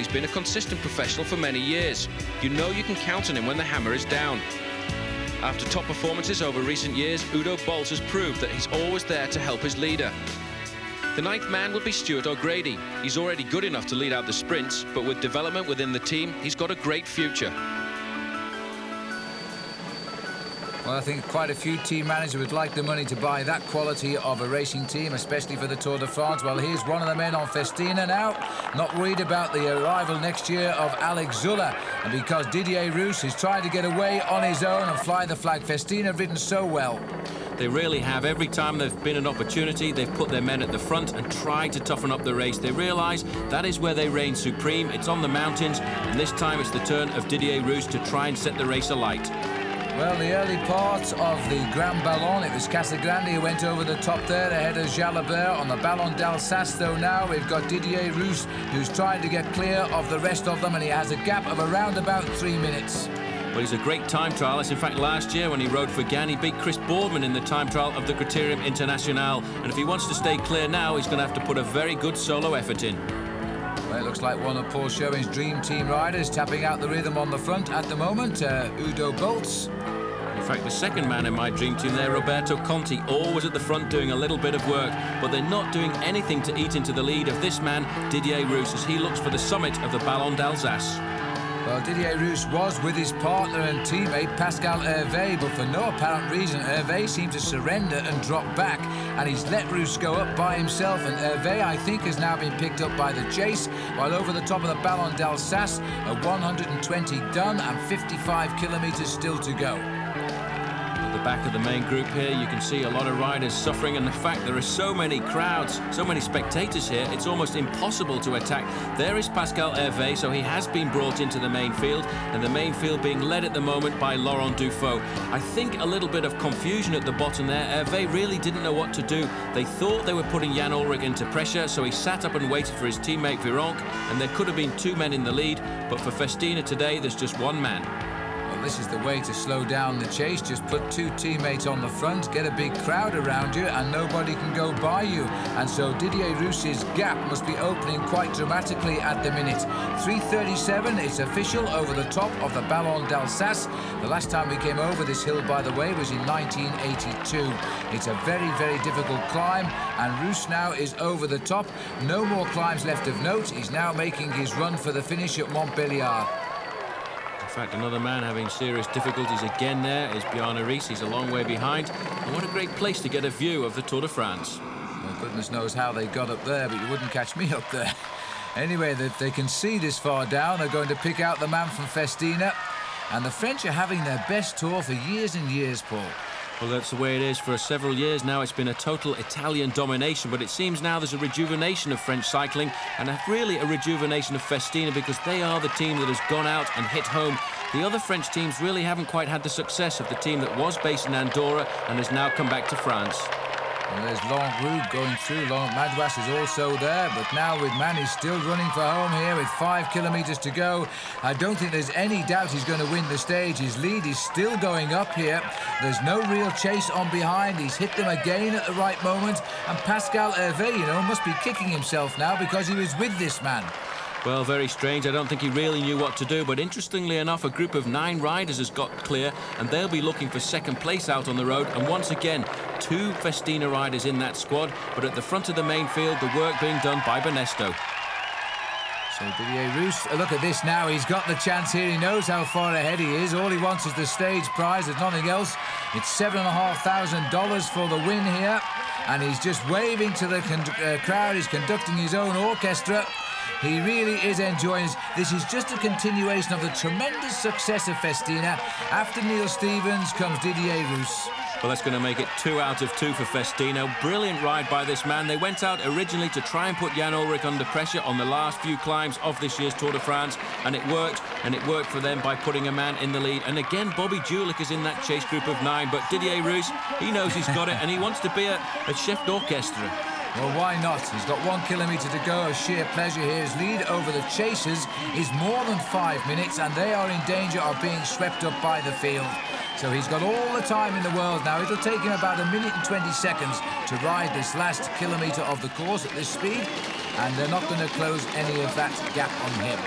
he's been a consistent professional for many years. You know you can count on him when the hammer is down. After top performances over recent years, Udo Bolt has proved that he's always there to help his leader. The ninth man will be Stuart O'Grady. He's already good enough to lead out the sprints, but with development within the team, he's got a great future. Well, I think quite a few team managers would like the money to buy that quality of a racing team, especially for the Tour de France. Well, here's one of the men on Festina now, not worried about the arrival next year of Alex Zuller. And because Didier Roos is trying to get away on his own and fly the flag, Festina have ridden so well. They really have. Every time there's been an opportunity, they've put their men at the front and tried to toughen up the race. They realise that is where they reign supreme. It's on the mountains, and this time it's the turn of Didier Roos to try and set the race alight. Well, the early part of the Grand Ballon, it was Casagrande who went over the top there ahead of Jalabert. On the Ballon d'Alsace, though, now we've got Didier Roos, who's trying to get clear of the rest of them, and he has a gap of around about 3 minutes. Well, he's a great time trialist. In fact, last year when he rode for Gann, he beat Chris Boardman in the time trial of the Criterium International. And if he wants to stay clear now, he's going to have to put a very good solo effort in. Well, it looks like one of Paul Schoen's dream team riders tapping out the rhythm on the front at the moment, Udo Bolt. In fact, the second man in my dream team there, Roberto Conti, always at the front doing a little bit of work, but they're not doing anything to eat into the lead of this man, Didier Roos, as he looks for the summit of the Ballon d'Alsace. Well, Didier Roos was with his partner and teammate Pascal Hervé, but for no apparent reason, Hervé seemed to surrender and drop back, and he's let Roos go up by himself, and Hervé, I think, has now been picked up by the chase, while over the top of the Ballon d'Alsace, a 120 done and 55 kilometres still to go. At the back of the main group here, you can see a lot of riders suffering, and the fact there are so many crowds, so many spectators here, it's almost impossible to attack. There is Pascal Hervé, so he has been brought into the main field, and the main field being led at the moment by Laurent Dufaux. I think a little bit of confusion at the bottom there. Hervé really didn't know what to do. They thought they were putting Jan Ullrich into pressure, so he sat up and waited for his teammate Virenque, and there could have been two men in the lead, but for Festina today, there's just one man. This is the way to slow down the chase. Just put two teammates on the front, get a big crowd around you, and nobody can go by you. And so Didier Roos's gap must be opening quite dramatically at the minute. 3:37, it's official over the top of the Ballon d'Alsace. The last time we came over this hill, by the way, was in 1982. It's a very, very difficult climb, and Roos now is over the top. No more climbs left of note. He's now making his run for the finish at Montbéliard. In fact, another man having serious difficulties again there is Bjarne Riis. He's a long way behind. And what a great place to get a view of the Tour de France. Well, goodness knows how they got up there, but you wouldn't catch me up there. Anyway, they can see this far down. They're going to pick out the man from Festina. And the French are having their best tour for years and years, Paul. Well, that's the way it is. For several years now, it's been a total Italian domination, but it seems now there's a rejuvenation of French cycling and really a rejuvenation of Festina, because they are the team that has gone out and hit home. The other French teams really haven't quite had the success of the team that was based in Andorra and has now come back to France. Well, there's Laurent Roux going through. Laurent Madouas is also there, but now with Manny still running for home here with 5 kilometres to go. I don't think there's any doubt he's going to win the stage. His lead is still going up here. There's no real chase on behind. He's hit them again at the right moment. And Pascal Hervé, you know, must be kicking himself now because he was with this man. Well, very strange. I don't think he really knew what to do, but interestingly enough, a group of 9 riders has got clear, and they'll be looking for second place out on the road. And once again, 2 Festina riders in that squad, but at the front of the main field, the work being done by Banesto. So Didier Roos, look at this now. He's got the chance here. He knows how far ahead he is. All he wants is the stage prize. There's nothing else. It's $7,500 for the win here. And he's just waving to the crowd. He's conducting his own orchestra. He really is enjoying this. This is just a continuation of the tremendous success of Festina. After Neil Stevens comes Didier Roos. Well, that's going to make it 2 out of 2 for Festina. Brilliant ride by this man. They went out originally to try and put Jan Ullrich under pressure on the last few climbs of this year's Tour de France, and it worked for them by putting a man in the lead. And again, Bobby Julich is in that chase group of 9, but Didier Roos, he knows he's got it, and he wants to be a chef d'orchestre. Well, why not? He's got 1 kilometre to go of sheer pleasure here. His lead over the chasers is more than 5 minutes, and they are in danger of being swept up by the field. So he's got all the time in the world now. It'll take him about 1 minute and 20 seconds to ride this last kilometre of the course at this speed. and they're not going to close any of that gap on him.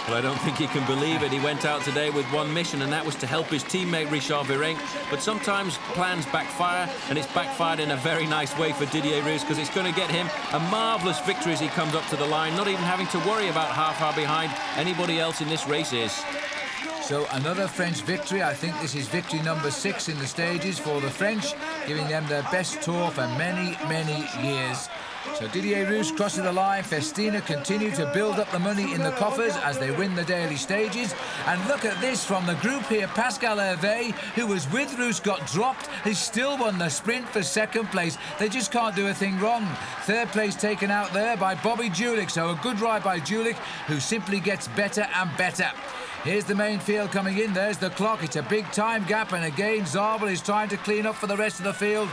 Well, I don't think he can believe it. He went out today with one mission, and that was to help his teammate Richard Virenque. But sometimes plans backfire, and it's backfired in a very nice way for Didier Roos, because it's going to get him a marvellous victory as he comes up to the line, not even having to worry about how behind anybody else in this race is. So another French victory. I think this is victory number 6 in the stages for the French, giving them their best tour for many, many years. So Didier Roos crosses the line. Festina continue to build up the money in the coffers as they win the daily stages. And look at this from the group here. Pascal Hervé, who was with Roos, got dropped. He still won the sprint for second place. They just can't do a thing wrong. Third place taken out there by Bobby Ullrich. So a good ride by Ullrich, who simply gets better and better. Here's the main field coming in. There's the clock. It's a big time gap, and again Zabel is trying to clean up for the rest of the field.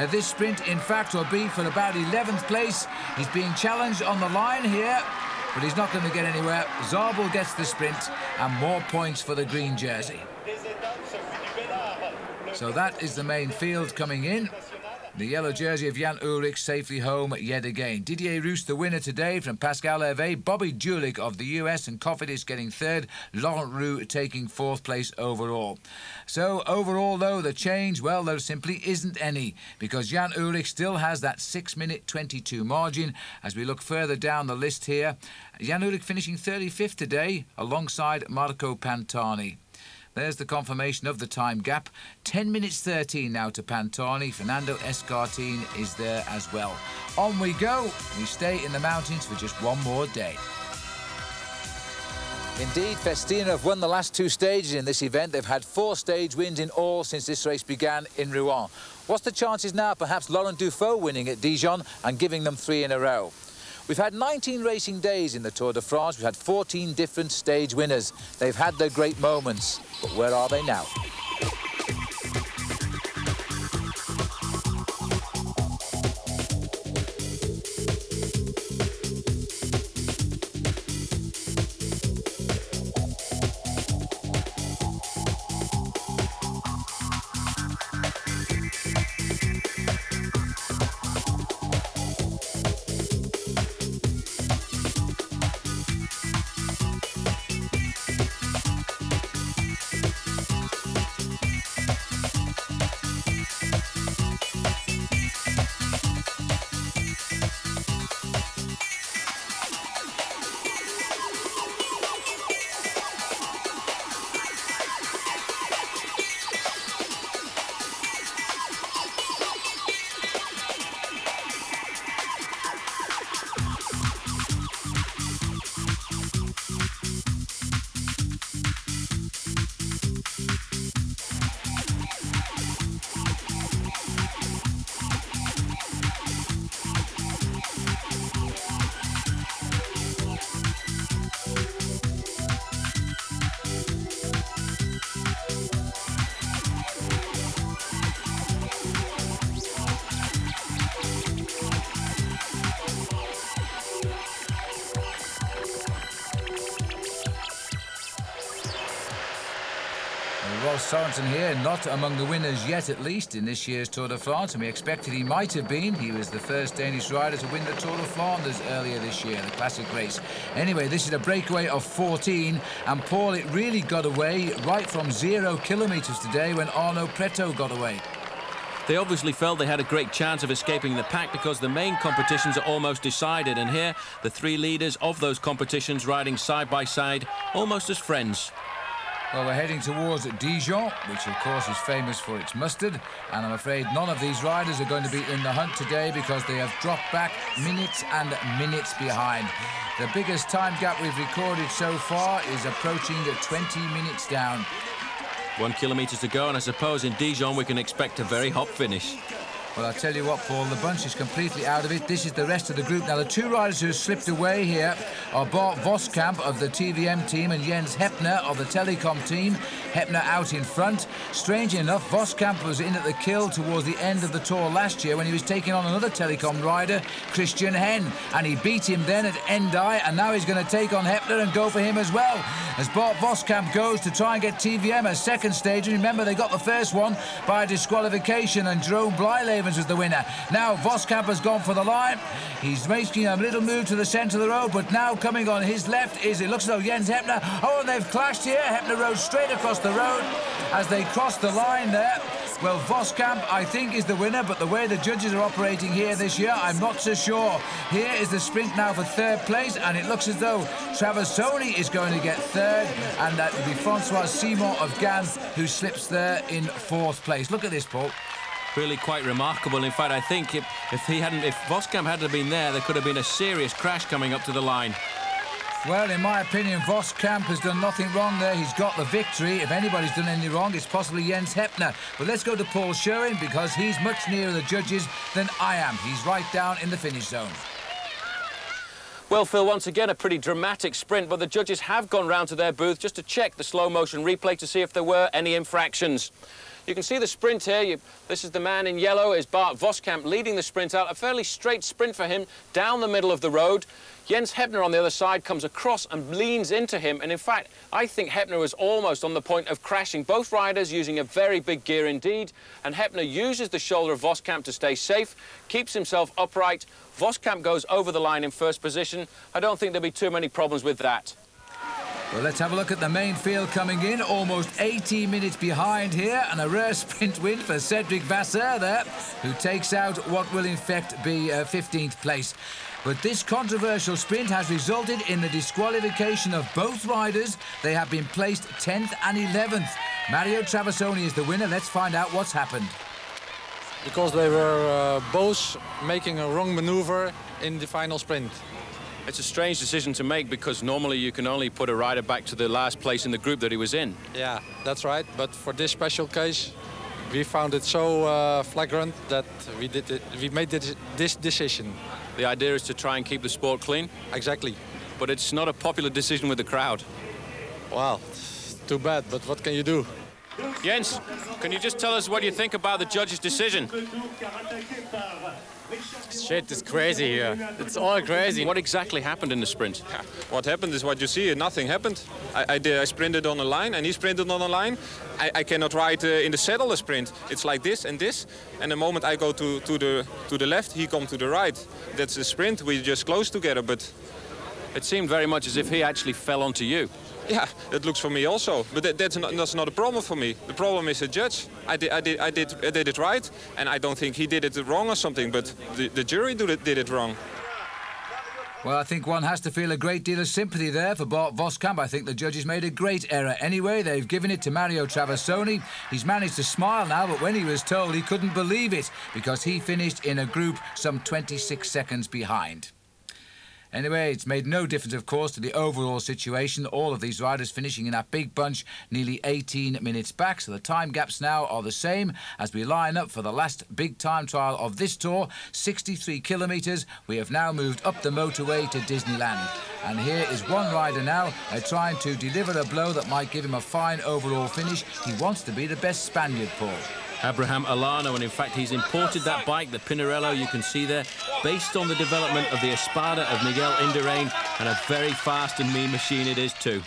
This sprint, in fact, will be for about 11th place. He's being challenged on the line here, but he's not going to get anywhere. Zabel gets the sprint, and more points for the green jersey. So that is the main field coming in. The yellow jersey of Jan Ullrich safely home yet again. Didier Roos, the winner today from Pascal Hervé. Bobby Ullrich of the US and Cofidis getting third. Laurent Roux taking 4th place overall. So overall, though, the change, well, there simply isn't any, because Jan Ullrich still has that 6-minute 22 margin. As we look further down the list here, Jan Ullrich finishing 35th today alongside Marco Pantani. There's the confirmation of the time gap. 10 minutes 13 now to Pantani. Fernando Escartin is there as well. On we go. We stay in the mountains for just one more day. Indeed, Festina have won the last 2 stages in this event. They've had 4 stage wins in all since this race began in Rouen. What's the chances now? Perhaps Laurent Dufaux winning at Dijon and giving them 3 in a row. We've had 19 racing days in the Tour de France. We've had 14 different stage winners. They've had their great moments, but where are they now? Sorensen here, not among the winners yet, at least, in this year's Tour de France, and we expected he might have been. He was the first Danish rider to win the Tour de Flanders earlier this year, the classic race. Anyway, this is a breakaway of 14, and Paul, it really got away right from 0 kilometres today when Arnaud Preto got away. They obviously felt they had a great chance of escaping the pack because the main competitions are almost decided, and here the 3 leaders of those competitions riding side by side, almost as friends. Well, we're heading towards Dijon, which of course is famous for its mustard, and I'm afraid none of these riders are going to be in the hunt today because they have dropped back minutes and minutes behind. The biggest time gap we've recorded so far is approaching 20 minutes down. 1 kilometre to go, and I suppose in Dijon we can expect a very hot finish. Well, I'll tell you what, Paul, the bunch is completely out of it. This is the rest of the group. Now, the 2 riders who have slipped away here are Bart Voskamp of the TVM team and Jens Heppner of the Telekom team. Heppner out in front. Strangely enough, Voskamp was in at the kill towards the end of the Tour last year when he was taking on another Telekom rider, Christian Hen, and he beat him then at Endai, and now he's going to take on Heppner and go for him as well. As Bart Voskamp goes to try and get TVM a second stage, and remember, they got the first one by a disqualification, and Jerome Blyleven Stevens was the winner. Now Voskamp has gone for the line. He's making a little move to the centre of the road, but now coming on his left is, it looks as though, Jens Heppner. Oh, and they've clashed here. Heppner rode straight across the road as they crossed the line there. Well, Voskamp, I think, is the winner, but the way the judges are operating here this year, I'm not so sure. Here is the sprint now for third place, and it looks as though Traversoni is going to get third, and that will be Francois Simon of Gand who slips there in fourth place. Look at this, Paul. Really quite remarkable. In fact, I think if Voskamp hadn't been there could have been a serious crash coming up to the line. Well, in my opinion, Voskamp has done nothing wrong there. He's got the victory. If anybody's done anything wrong, it's possibly Jens Heppner. But let's go to Paul Sherwin, because he's much nearer the judges than I am. He's right down in the finish zone. Well, Phil, once again, a pretty dramatic sprint, but the judges have gone round to their booth just to check the slow-motion replay to see if there were any infractions. You can see the sprint here. This is the man in yellow, is Bart Voskamp leading the sprint out. A fairly straight sprint for him down the middle of the road. Jens Heppner on the other side comes across and leans into him. And in fact, I think Heppner was almost on the point of crashing. Both riders using a very big gear indeed. And Heppner uses the shoulder of Voskamp to stay safe, keeps himself upright. Voskamp goes over the line in first position. I don't think there'll be too many problems with that. Well, let's have a look at the main field coming in. Almost 18 minutes behind here, and a rare sprint win for Cedric Vasseur there, who takes out what will in fact be 15th place. But this controversial sprint has resulted in the disqualification of both riders. They have been placed 10th and 11th. Mario Traversoni is the winner. Let's find out what's happened. Because they were both making a wrong maneuver in the final sprint. It's a strange decision to make, because normally you can only put a rider back to the last place in the group that he was in. Yeah, that's right. But for this special case, we found it so flagrant that we made this decision. The idea is to try and keep the sport clean? Exactly. But it's not a popular decision with the crowd. Well, too bad, but what can you do? Jens, can you just tell us what you think about the judge's decision? Shit, it's crazy here. It's all crazy. What exactly happened in the sprint? What happened is what you see. Nothing happened. I sprinted on the line, and he sprinted on the line. I cannot ride in the saddle a sprint. It's like this and this. And the moment I go to the left, he comes to the right. That's a sprint. We just close together, but it seemed very much as if he actually fell onto you. Yeah, it looks for me also, but that's not a problem for me. The problem is the judge. I did it right, and I don't think he did it wrong or something, but the jury did it wrong. Well, I think one has to feel a great deal of sympathy there for Bart Voskamp. I think the judges made a great error. Anyway, they've given it to Mario Traversoni. He's managed to smile now, but when he was told, he couldn't believe it, because he finished in a group some 26 seconds behind. Anyway, it's made no difference, of course, to the overall situation. All of these riders finishing in that big bunch nearly 18 minutes back. So the time gaps now are the same as we line up for the last big time trial of this tour, 63 kilometres. We have now moved up the motorway to Disneyland. And here is one rider now trying to deliver a blow that might give him a fine overall finish. He wants to be the best Spaniard, Paul. Abraham Alano, and in fact he's imported that bike, the Pinarello, you can see there, based on the development of the Espada of Miguel Indurain, and a very fast and mean machine it is too.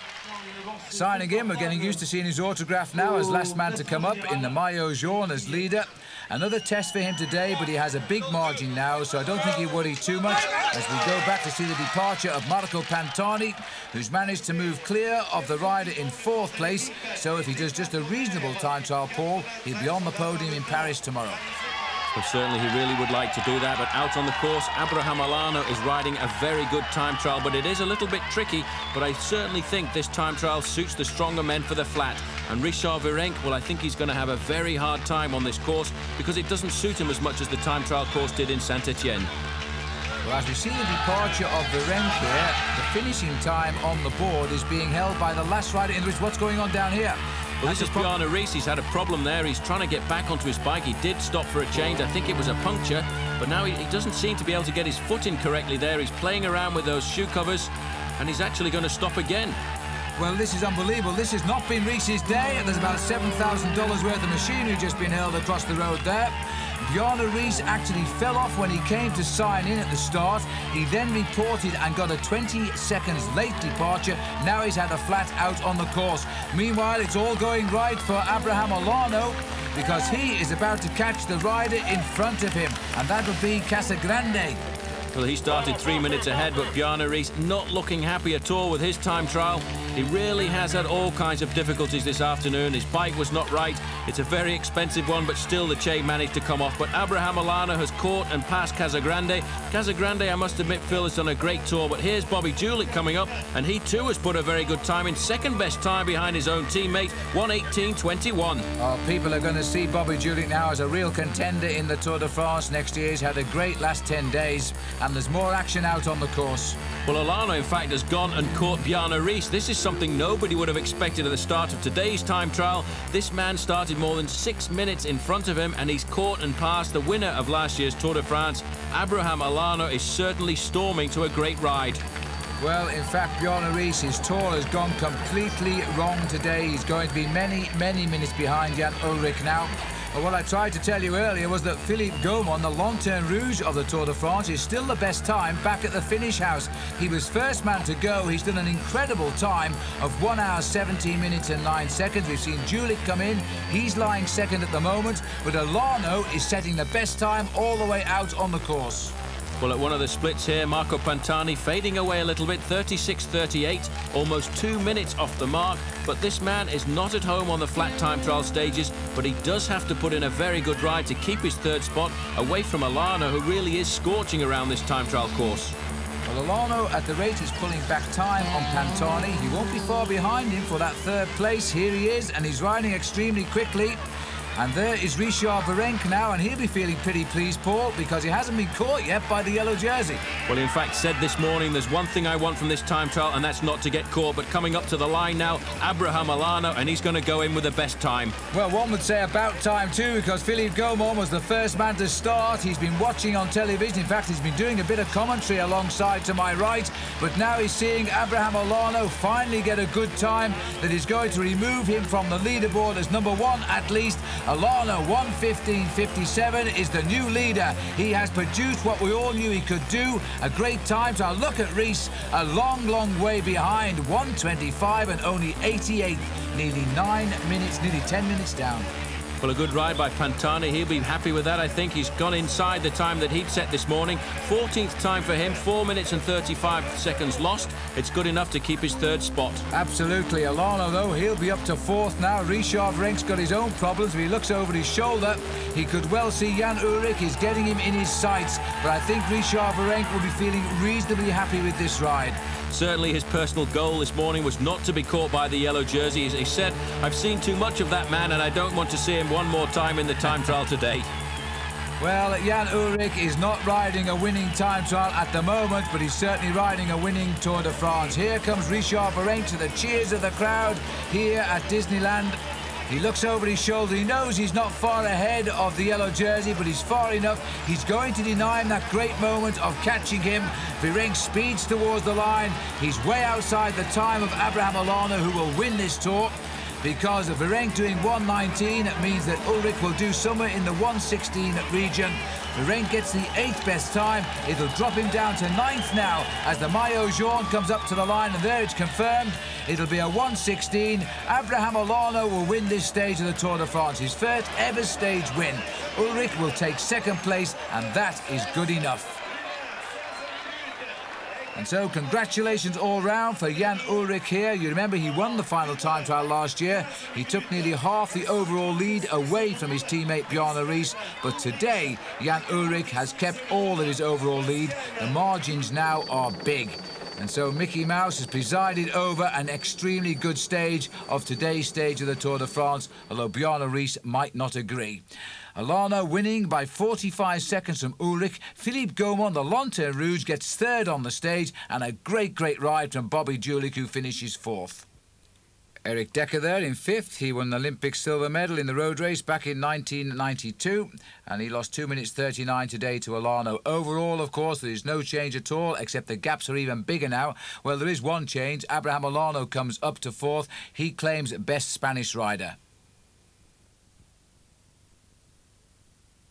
Signing in, we're getting used to seeing his autograph now as last man to come up in the Maillot Jaune as leader. Another test for him today, but he has a big margin now, so I don't think he worries too much as we go back to see the departure of Marco Pantani, who's managed to move clear of the rider in fourth place. So if he does just a reasonable time trial, Paul, he'll be on the podium in Paris tomorrow. Well, certainly he really would like to do that, but out on the course, Abraham Alano is riding a very good time trial, but it is a little bit tricky, but I certainly think this time trial suits the stronger men for the flat. And Richard Virenque, well, I think he's going to have a very hard time on this course because it doesn't suit him as much as the time trial course did in Saint-Etienne. Well, as we see the departure of Virenque here, the finishing time on the board is being held by the last rider in the race. What's going on down here? Well, this is Bjarne Riis. He's had a problem there. He's trying to get back onto his bike. He did stop for a change. I think it was a puncture, but now he doesn't seem to be able to get his foot in correctly there. He's playing around with those shoe covers, and he's actually going to stop again. Well, this is unbelievable. This has not been Riis's day. There's about $7,000 worth of machinery just been held across the road there. Bjarne Riis actually fell off when he came to sign in at the start. He then reported and got a 20 seconds late departure. Now he's had a flat out on the course. Meanwhile, it's all going right for Abraham Olano, because he is about to catch the rider in front of him, and that would be Casagrande. Well, he started 3 minutes ahead, but Bjarne Riis not looking happy at all with his time trial. He really has had all kinds of difficulties this afternoon. His bike was not right. It's a very expensive one, but still the Che managed to come off. But Abraham Olano has caught and passed Casagrande. Casagrande, I must admit, Phil, has done a great tour, but here's Bobby Ullrich coming up, and he too has put a very good time in. Second best time behind his own teammate, 1:18.21. Oh, people are going to see Bobby Ullrich now as a real contender in the Tour de France next year. He's had a great last 10 days, and there's more action out on the course. Well, Olano, in fact, has gone and caught Bjarne Riis. This is something nobody would have expected at the start of today's time trial. This man started more than 6 minutes in front of him, and he's caught and passed the winner of last year's Tour de France. Abraham Olano is certainly storming to a great ride. Well, in fact, Bjarne Riis, his tour has gone completely wrong today. He's going to be many, many minutes behind Jan Ullrich now. But what I tried to tell you earlier was that Philippe Gaumont, the Lanterne Rouge of the Tour de France, is still the best time back at the finish house. He was first man to go. He's done an incredible time of 1 hour, 17 minutes and 9 seconds. We've seen Ullrich come in. He's lying second at the moment, but Olano is setting the best time all the way out on the course. Well, at one of the splits here, Marco Pantani fading away a little bit, 36.38, almost 2 minutes off the mark. But this man is not at home on the flat time trial stages, but he does have to put in a very good ride to keep his third spot away from Olano, who really is scorching around this time trial course. Well, Olano, at the rate he's pulling back time on Pantani, he won't be far behind him for that third place. Here he is, and he's riding extremely quickly. And there is Richard Virenque now, and he'll be feeling pretty pleased, Paul, because he hasn't been caught yet by the yellow jersey. Well, in fact, said this morning, there's one thing I want from this time trial, and that's not to get caught. But coming up to the line now, Abraham Olano, and he's going to go in with the best time. Well, one would say about time too, because Philippe Gaumont was the first man to start. He's been watching on television. In fact, he's been doing a bit of commentary alongside to my right. But now he's seeing Abraham Olano finally get a good time that is going to remove him from the leaderboard as number one at least. Olano, 1:15.57, is the new leader. He has produced what we all knew he could do. A great time. So look at Riis, a long, long way behind. 1:25 and only 88. Nearly 9 minutes, nearly 10 minutes down. Well, a good ride by Pantani. He'll be happy with that, I think. He's gone inside the time that he'd set this morning. 14th time for him, 4 minutes and 35 seconds lost. It's good enough to keep his third spot. Absolutely. Olano, though, he'll be up to fourth now. Richard Virenque's got his own problems. If he looks over his shoulder, he could well see Jan Ullrich is getting him in his sights. But I think Richard Virenque will be feeling reasonably happy with this ride. Certainly his personal goal this morning was not to be caught by the yellow jersey. As he said, I've seen too much of that man, and I don't want to see him one more time in the time trial today. Well, Jan Ullrich is not riding a winning time trial at the moment, but he's certainly riding a winning Tour de France. Here comes Richard Virenque to the cheers of the crowd here at Disneyland. He looks over his shoulder. He knows he's not far ahead of the yellow jersey, but he's far enough. He's going to deny him that great moment of catching him. Virenque speeds towards the line. He's way outside the time of Abraham Olano, who will win this Tour. Because of Virenque doing 1:19, it means that Ullrich will do somewhere in the 1:16 region. Virenque gets the 8th best time. It'll drop him down to 9th now as the Maillot Jaune comes up to the line, and there it's confirmed. It'll be a 1:16. Abraham Olano will win this stage of the Tour de France, his first ever stage win. Ullrich will take 2nd place, and that is good enough. And so congratulations all round for Jan Ullrich here. You remember he won the final time trial last year. He took nearly half the overall lead away from his teammate Bjarne Riis. But today, Jan Ullrich has kept all of his overall lead. The margins now are big. And so Mickey Mouse has presided over an extremely good stage of today's stage of the Tour de France, although Bjarne Riis might not agree. Olano winning by 45 seconds from Ullrich. Philippe Gaumont, the Lanterne Rouge, gets 3rd on the stage, and a great, great ride from Bobby Ullrich, who finishes 4th. Erik Dekker there in 5th. He won the Olympic silver medal in the road race back in 1992, and he lost 2 minutes 39 today to Olano. Overall, of course, there is no change at all, except the gaps are even bigger now. Well, there is one change. Abraham Olano comes up to 4th. He claims best Spanish rider.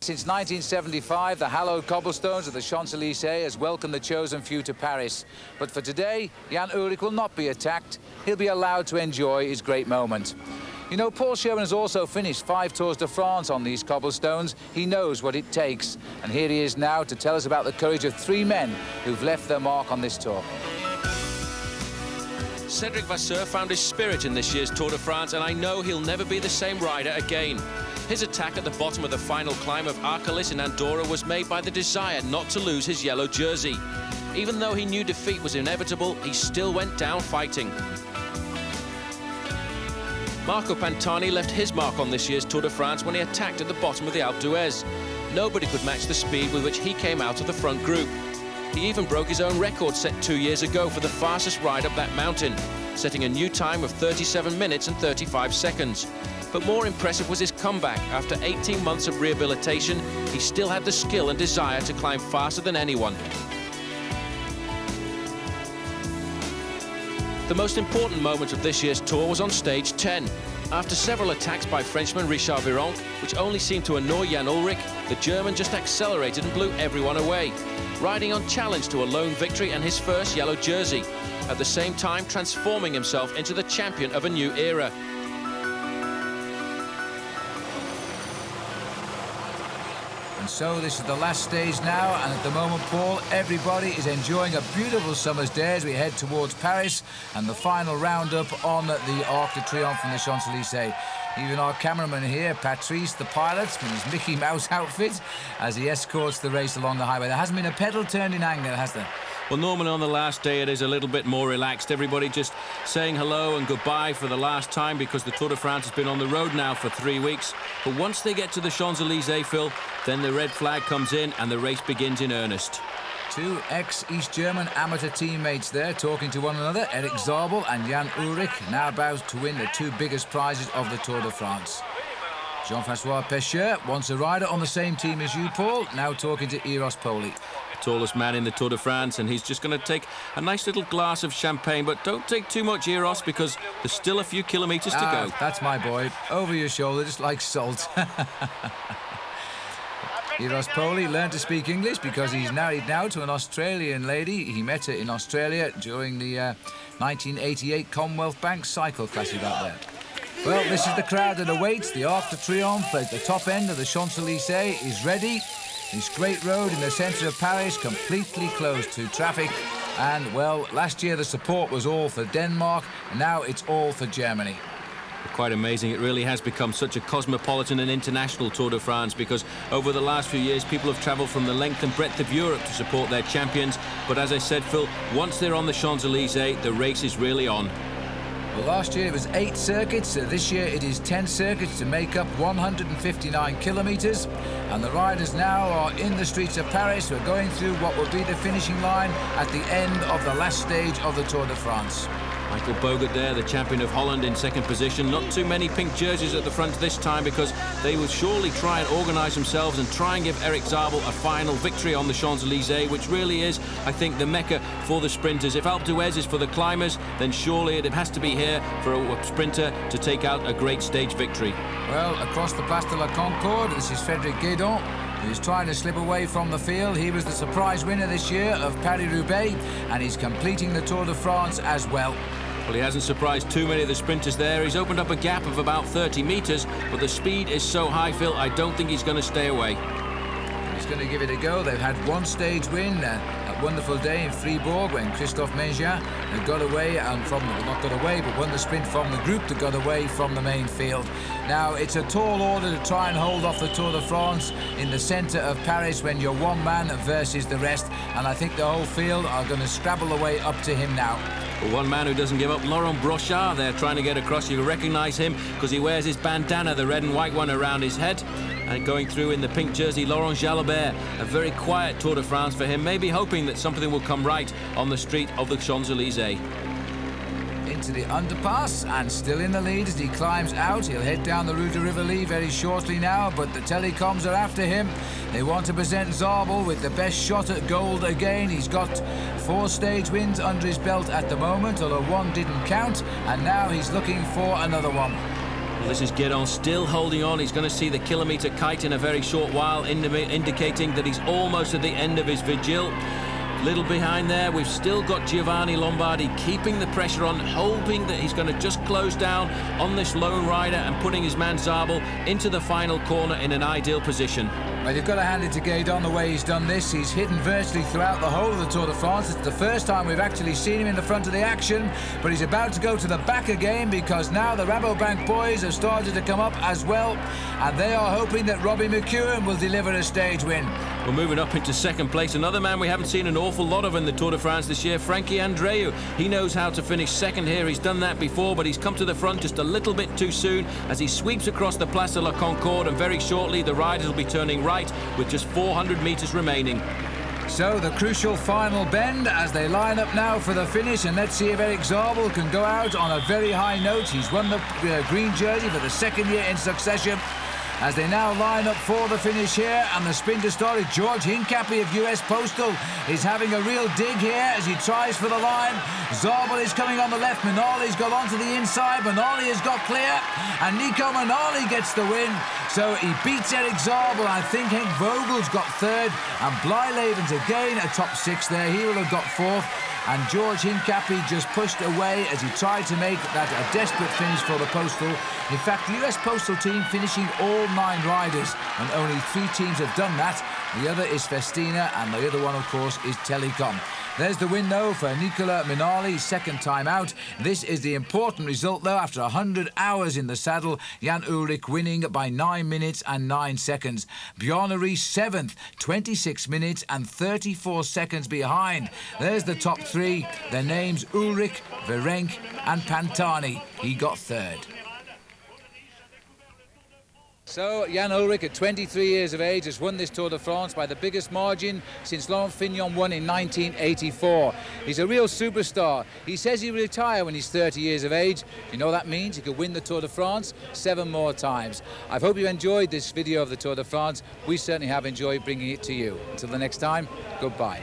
since 1975, the hallowed cobblestones of the Champs-Élysées has welcomed the chosen few to Paris. But for today, Jan Ullrich will not be attacked. He'll be allowed to enjoy his great moment. You know, Paul Sherman has also finished 5 Tours de France on these cobblestones. He knows what it takes. And here he is now to tell us about the courage of 3 men who've left their mark on this tour. Cedric Vasseur found his spirit in this year's Tour de France, and I know he'll never be the same rider again. His attack at the bottom of the final climb of Arcalis in Andorra was made by the desire not to lose his yellow jersey. Even though he knew defeat was inevitable, he still went down fighting. Marco Pantani left his mark on this year's Tour de France when he attacked at the bottom of the Alpe d'Huez. Nobody could match the speed with which he came out of the front group. He even broke his own record set 2 years ago for the fastest ride up that mountain, setting a new time of 37 minutes and 35 seconds. But more impressive was his comeback. After 18 months of rehabilitation, he still had the skill and desire to climb faster than anyone. The most important moment of this year's tour was on stage 10. After several attacks by Frenchman Richard Virenque, which only seemed to annoy Jan Ullrich, the German just accelerated and blew everyone away, riding on challenge to a lone victory and his first yellow jersey, at the same time transforming himself into the champion of a new era. And so this is the last stage now, and at the moment, Paul, everybody is enjoying a beautiful summer's day as we head towards Paris and the final roundup on the Arc de Triomphe from the Champs-Élysées. Even our cameraman here, Patrice, the pilot, in his Mickey Mouse outfit, as he escorts the race along the highway. There hasn't been a pedal turned in anger, has there? Well, normally on the last day it is a little bit more relaxed. Everybody just saying hello and goodbye for the last time because the Tour de France has been on the road now for 3 weeks. But once they get to the Champs-Élysées, Phil, then the red flag comes in and the race begins in earnest. 2 ex-East German amateur teammates there talking to one another, Erik Zabel and Jan Ullrich, now about to win the 2 biggest prizes of the Tour de France. Jean-François Pecheur, once a rider on the same team as you, Paul, now talking to Eros Poli. Tallest man in the Tour de France, and he's just going to take a nice little glass of champagne, but don't take too much, Eros, because there's still a few kilometres to go. That's my boy. Over your shoulder, just like salt. Eros Poli learned to speak English because he's married now to an Australian lady. He met her in Australia during the 1988 Commonwealth Bank Cycle Classic out there. Well, this is the crowd that awaits. The Arc de Triomphe at the top end of the Champs-Élysées is ready. This great road in the centre of Paris completely closed to traffic. And, well, last year the support was all for Denmark, and now it's all for Germany. Quite amazing. It really has become such a cosmopolitan and international Tour de France because over the last few years people have travelled from the length and breadth of Europe to support their champions. But as I said, Phil, once they're on the Champs-Élysées, the race is really on. Well, last year it was 8 circuits, so this year it is 10 circuits to make up 159 kilometres. And the riders now are in the streets of Paris. We're going through what will be the finishing line at the end of the last stage of the Tour de France. Michael Bogert there, the champion of Holland, in second position. Not too many pink jerseys at the front this time because they will surely try and organise themselves and try and give Erik Zabel a final victory on the Champs-Élysées, which really is, I think, the mecca for the sprinters. If Alpe d'Huez is for the climbers, then surely it has to be here for a sprinter to take out a great stage victory. Well, across the Place de la Concorde, this is Frédéric Guédon, who's trying to slip away from the field. He was the surprise winner this year of Paris-Roubaix, and he's completing the Tour de France as well. Well, he hasn't surprised too many of the sprinters there. He's opened up a gap of about 30 metres, but the speed is so high, Phil, I don't think he's going to stay away. He's going to give it a go. They've had 1 stage win, that wonderful day in Fribourg when Christophe Mengin got away and not got away, but won the sprint from the group that got away from the main field. Now, it's a tall order to try and hold off the Tour de France in the centre of Paris when you're 1 man versus the rest, and I think the whole field are going to scrabble away up to him now. Well, one man who doesn't give up, Laurent BROCHARD, there trying to get across. You recognise him because he wears his bandana, the red and white one, around his head. And going through in the pink jersey, Laurent Jalabert. A very quiet Tour de France for him, maybe hoping that something will come right on the street of the Champs-Élysées. Into the underpass and still in the lead as he climbs out. He'll head down the Rue de Rivoli very shortly now, but the telecoms are after him. They want to present Zabel with the best shot at gold again. He's got 4 stage wins under his belt at the moment, although 1 didn't count, and now he's looking for another one. Well, this is Guérin still holding on. He's going to see the kilometre kite in a very short while, indicating that he's almost at the end of his vigil. Little behind there, we've still got Giovanni Lombardi keeping the pressure on, hoping that he's going to just close down on this lone rider and putting his man Zabel into the final corner in an ideal position. Well, you've got to hand it to Guérin the way he's done this. He's hidden virtually throughout the whole of the Tour de France. It's the first time we've actually seen him in the front of the action, but he's about to go to the back again because now the Rabobank boys have started to come up as well, and they are hoping that Robbie McEwen will deliver a stage win. We're moving up into second place. Another man we haven't seen an awful lot of in the Tour de France this year, Frankie Andreu. He knows how to finish second here. He's done that before, but he's come to the front just a little bit too soon as he sweeps across the Place de la Concorde, and very shortly the riders will be turning right with just 400 metres remaining. So the crucial final bend as they line up now for the finish, and let's see if Erik Zabel can go out on a very high note. He's won the green jersey for the second year in succession. As they now line up for the finish here, and the sprinter started George Hincapie of US Postal is having a real dig here as he tries for the line. Zabel is coming on the left, Manali's got onto the inside, Manali has got clear, and Nico Manali gets the win. So he beats Erik Zabel. I think Henk Vogel's got third, and Blijlevens again a top six there. He will have got fourth. And George Hincapie just pushed away as he tried to make that a desperate finish for the Postal. In fact, the US Postal team finishing all 9 riders, and only 3 teams have done that. The other is Festina, and the other one, of course, is Telekom. There's the win, though, for Nicola Minali, second time out. This is the important result, though, after 100 hours in the saddle. Jan Ullrich winning by 9 minutes and 9 seconds. Bjarne Riis, 7th, 26 minutes and 34 seconds behind. There's the top 3. Their names Ullrich, Virenque and Pantani. He got 3rd. So, Jan Ullrich, at 23 years of age, has won this Tour de France by the biggest margin since Laurent Fignon won in 1984. He's a real superstar. He says he'll retire when he's 30 years of age. You know what that means? He could win the Tour de France 7 more times. I hope you enjoyed this video of the Tour de France. We certainly have enjoyed bringing it to you. Until the next time, goodbye.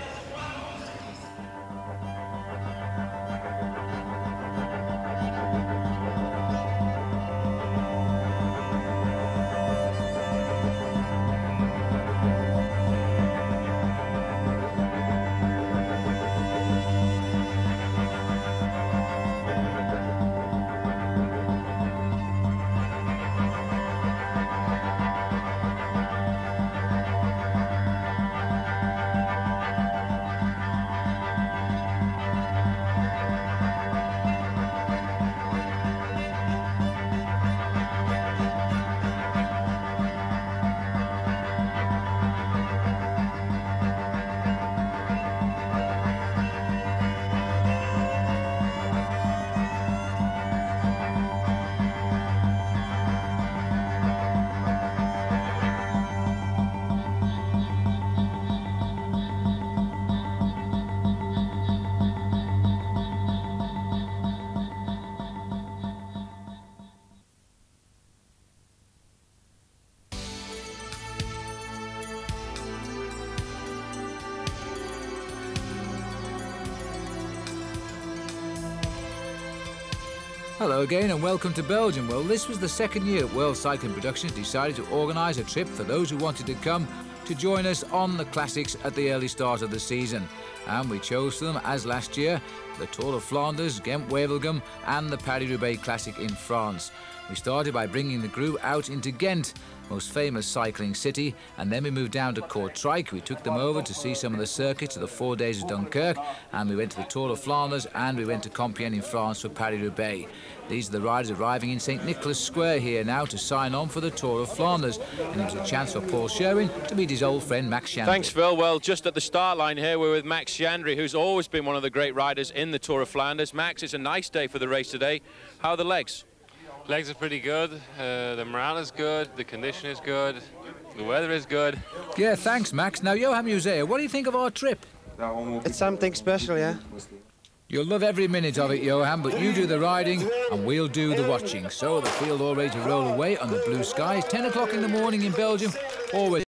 Hello again and welcome to Belgium. Well, this was the second year World Cycling Productions decided to organise a trip for those who wanted to come to join us on the classics at the early start of the season. And we chose them, as last year, the Tour of Flanders, Ghent-Wevelgem and the Paris-Roubaix Classic in France. We started by bringing the group out into Ghent, most famous cycling city, and then we moved down to Kortrijk. We took them over to see some of the circuits of the 4 days of Dunkirk, and we went to the Tour of Flanders, and we went to Compiègne in France for Paris-Roubaix. These are the riders arriving in St. Nicholas Square here now to sign on for the Tour of Flanders, and it was a chance for Paul Sherwin to meet his old friend Max Chandry. Thanks, Phil. Well, just at the start line here, we're with Max Chandry, who's always been one of the great riders in the Tour of Flanders. Max, it's a nice day for the race today. How are the legs? Legs are pretty good. The morale is good. The condition is good. The weather is good. Yeah, thanks, Max. Now, Johan Musea, what do you think of our trip? It's something special, yeah. You'll love every minute of it, Johan, but you do the riding and we'll do the watching. So the field all ready to roll away on the blue skies. 10 o'clock in the morning in Belgium. Always